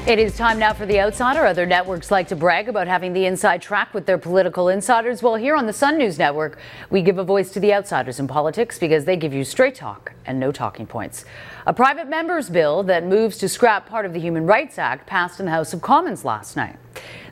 It is time now for The Outsider. Other networks like to brag about having the inside track with their political insiders. Well, here on the Sun News Network, we give a voice to the outsiders in politics because they give you straight talk and no talking points. A private member's bill that moves to scrap part of the Human Rights Act passed in the House of Commons last night.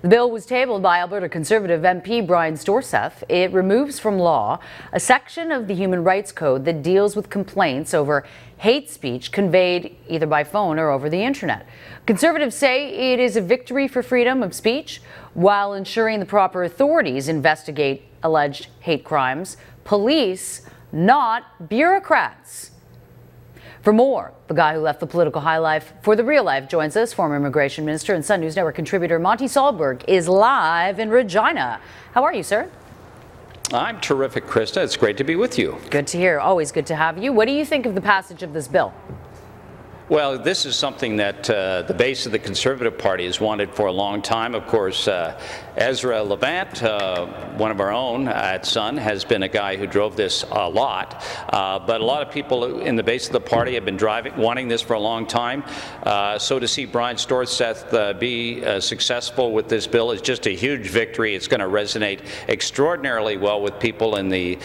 The bill was tabled by Alberta Conservative MP Brian Storseth. It removes from law a section of the Human Rights Code that deals with complaints over hate speech conveyed either by phone or over the internet. Conservatives say it is a victory for freedom of speech while ensuring the proper authorities investigate alleged hate crimes. Police, not bureaucrats. For more, the guy who left the political high life for the real life joins us. Former Immigration Minister and Sun News Network contributor Monte Solberg is live in Regina. How are you, sir? I'm terrific, Krista. It's great to be with you. Good to hear. Always good to have you. What do you think of the passage of this bill? Well, this is something that the base of the Conservative Party has wanted for a long time. Of course, Ezra Levant, one of our own at Sun, has been a guy who drove this a lot. But a lot of people in the base of the party have been wanting this for a long time. So to see Brian Storseth be successful with this bill is just a huge victory. It's going to resonate extraordinarily well with people in the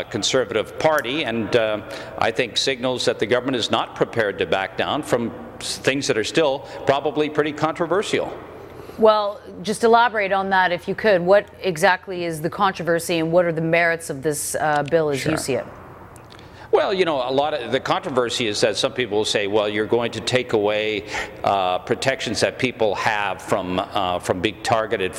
Conservative Party, and I think signals that the government is not prepared to back down from things that are still probably pretty controversial. Well, just elaborate on that if you could. What exactly is the controversy and what are the merits of this bill as you see it? Well, you know, a lot of the controversy is that some people will say, well, you're going to take away protections that people have from being targeted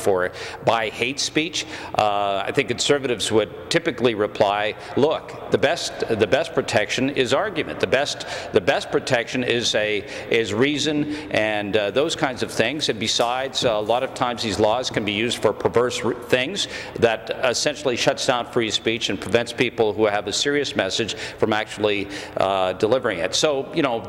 by hate speech. I think Conservatives would typically reply, look, the best protection is argument. The best protection is reason and those kinds of things. And besides, a lot of times these laws can be used for perverse things that essentially shuts down free speech and prevents people who have a serious message from actually delivering it. So, you know,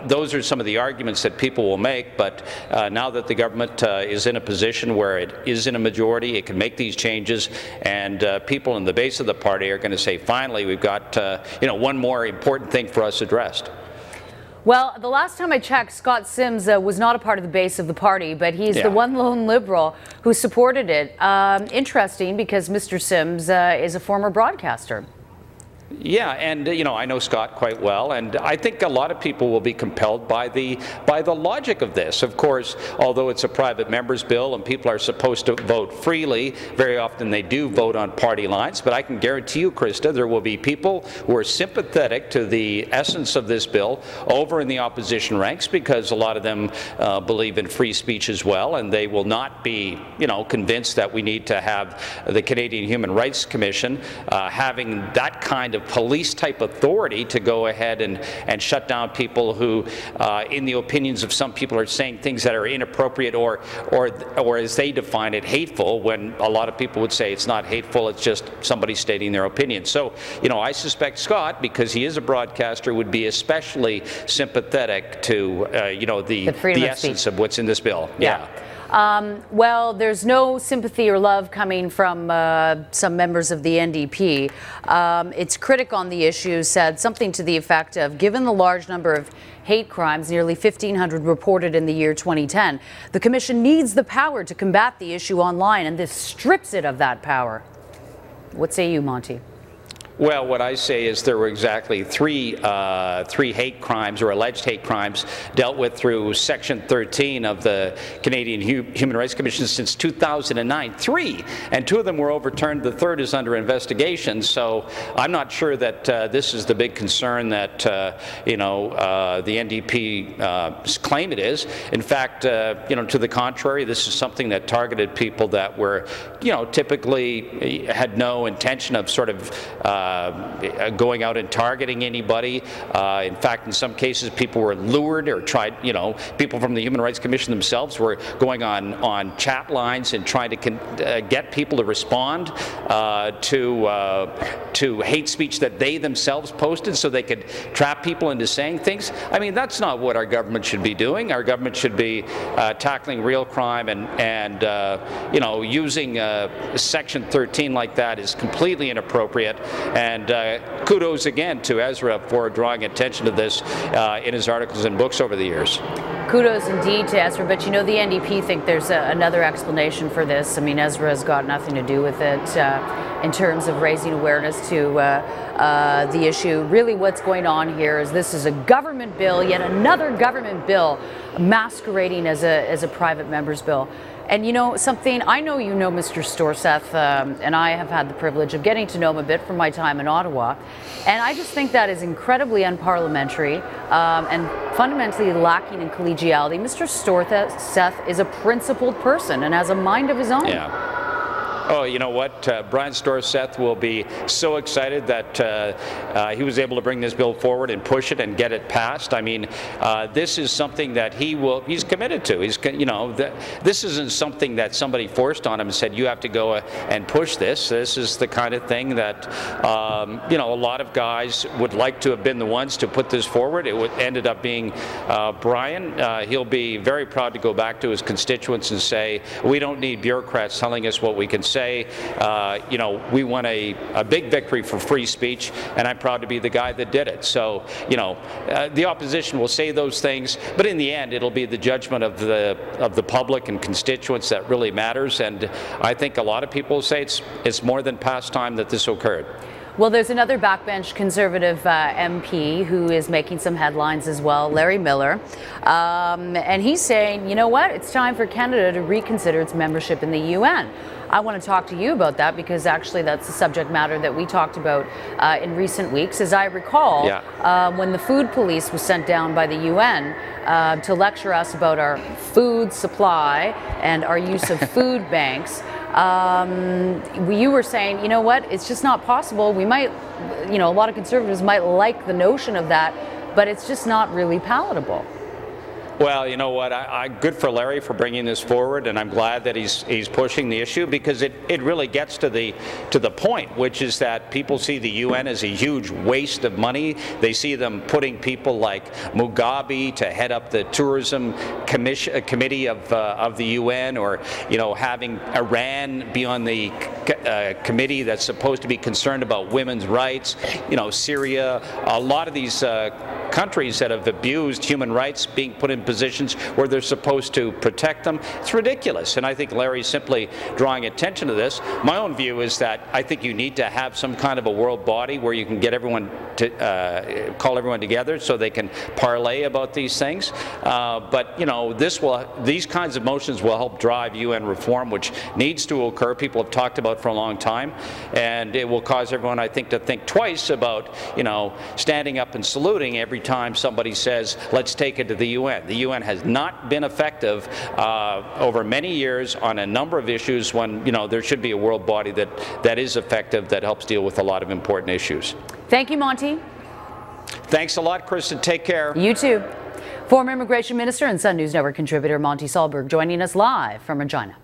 those are some of the arguments that people will make, but now that the government is in a position where it is in a majority, it can make these changes, and people in the base of the party are going to say, finally, we've got, you know, one more important thing for us addressed. Well, the last time I checked, Scott Sims was not a part of the base of the party, but he's the one lone Liberal who supported it. Interesting, because Mr. Sims is a former broadcaster. Yeah, and you know, I know Scott quite well, and I think a lot of people will be compelled by the logic of this. Of course, although it's a private member's bill and people are supposed to vote freely, very often they do vote on party lines, but I can guarantee you, Krista, there will be people who are sympathetic to the essence of this bill over in the opposition ranks, because a lot of them believe in free speech as well, and they will not be, you know, convinced that we need to have the Canadian Human Rights Commission having that kind of police type authority to go ahead and shut down people who, in the opinions of some people, are saying things that are inappropriate or as they define it, hateful, when a lot of people would say it's not hateful, it's just somebody stating their opinion. So, you know, I suspect Scott, because he is a broadcaster, would be especially sympathetic to, you know, the essence of what's in this bill. Yeah. Well, there's no sympathy or love coming from some members of the NDP. Its critic on the issue said something to the effect of, given the large number of hate crimes, nearly 1,500 reported in the year 2010, the Commission needs the power to combat the issue online, and this strips it of that power. What say you, Monty? Well, what I say is there were exactly three hate crimes, or alleged hate crimes, dealt with through Section 13 of the Canadian Human Rights Commission since 2009. 3, and 2 of them were overturned. The third is under investigation. So I'm not sure that this is the big concern that you know, the NDP claim it is. In fact, you know, to the contrary, this is something that targeted people that were, you know, typically had no intention of sort of going out and targeting anybody. In fact, in some cases, people were lured or tried, you know, people from the Human Rights Commission themselves were going on chat lines and trying to get people to respond to hate speech that they themselves posted so they could trap people into saying things. I mean, that's not what our government should be doing. Our government should be tackling real crime, and you know, using Section 13 like that is completely inappropriate. And kudos again to Ezra for drawing attention to this in his articles and books over the years. Kudos indeed to Ezra, but you know the NDP think there's another explanation for this. I mean, Ezra has got nothing to do with it in terms of raising awareness to the issue. Really what's going on here is this is a government bill, yet another government bill masquerading as a private member's bill. And you know something, I know you know Mr. Storseth, and I have had the privilege of getting to know him a bit from my time in Ottawa. And I just think that is incredibly unparliamentary and fundamentally lacking in collegiality. Mr. Storseth is a principled person and has a mind of his own. Yeah. Oh, you know what? Brian Storseth will be so excited that he was able to bring this bill forward and push it and get it passed. I mean, this is something that he's committed to. This isn't something that somebody forced on him and said, you have to go and push this. This is the kind of thing that, a lot of guys would like to have been the ones to put this forward. It ended up being Brian. He'll be very proud to go back to his constituents and say, we don't need bureaucrats telling us what we can say. We won a big victory for free speech, and I'm proud to be the guy that did it. So, the opposition will say those things, but in the end, it'll be the judgment of the public and constituents that really matters. And I think a lot of people say it's more than past time that this occurred. Well, there's another backbench Conservative MP who is making some headlines as well, Larry Miller. And he's saying, you know what, it's time for Canada to reconsider its membership in the UN. I want to talk to you about that because actually that's the subject matter that we talked about in recent weeks. As I recall, when the food police was sent down by the UN to lecture us about our food supply and our use of food banks, you were saying, you know what, it's just not possible. We might, a lot of Conservatives might like the notion of that, but it's just not really palatable. Well, you know what, good for Larry for bringing this forward, and I'm glad that he's pushing the issue because it really gets to the point, which is that people see the UN as a huge waste of money. They see them putting people like Mugabe to head up the tourism committee of the UN, or having Iran be on the committee that's supposed to be concerned about women's rights. Syria, a lot of these countries that have abused human rights being put in positions where they're supposed to protect them. It's ridiculous, and I think Larry's simply drawing attention to this. My own view is that I think you need to have some kind of a world body where you can get everyone to call everyone together so they can parlay about these things. But these kinds of motions will help drive UN reform, which needs to occur. People have talked about for a long time, and it will cause everyone, I think, to think twice about standing up and saluting every time somebody says, let's take it to the UN. The UN has not been effective over many years on a number of issues when, there should be a world body that is effective, that helps deal with a lot of important issues. Thank you, Monte. Thanks a lot, Kristen. Take care. You too. Former Immigration Minister and Sun News Network contributor Monte Solberg joining us live from Regina.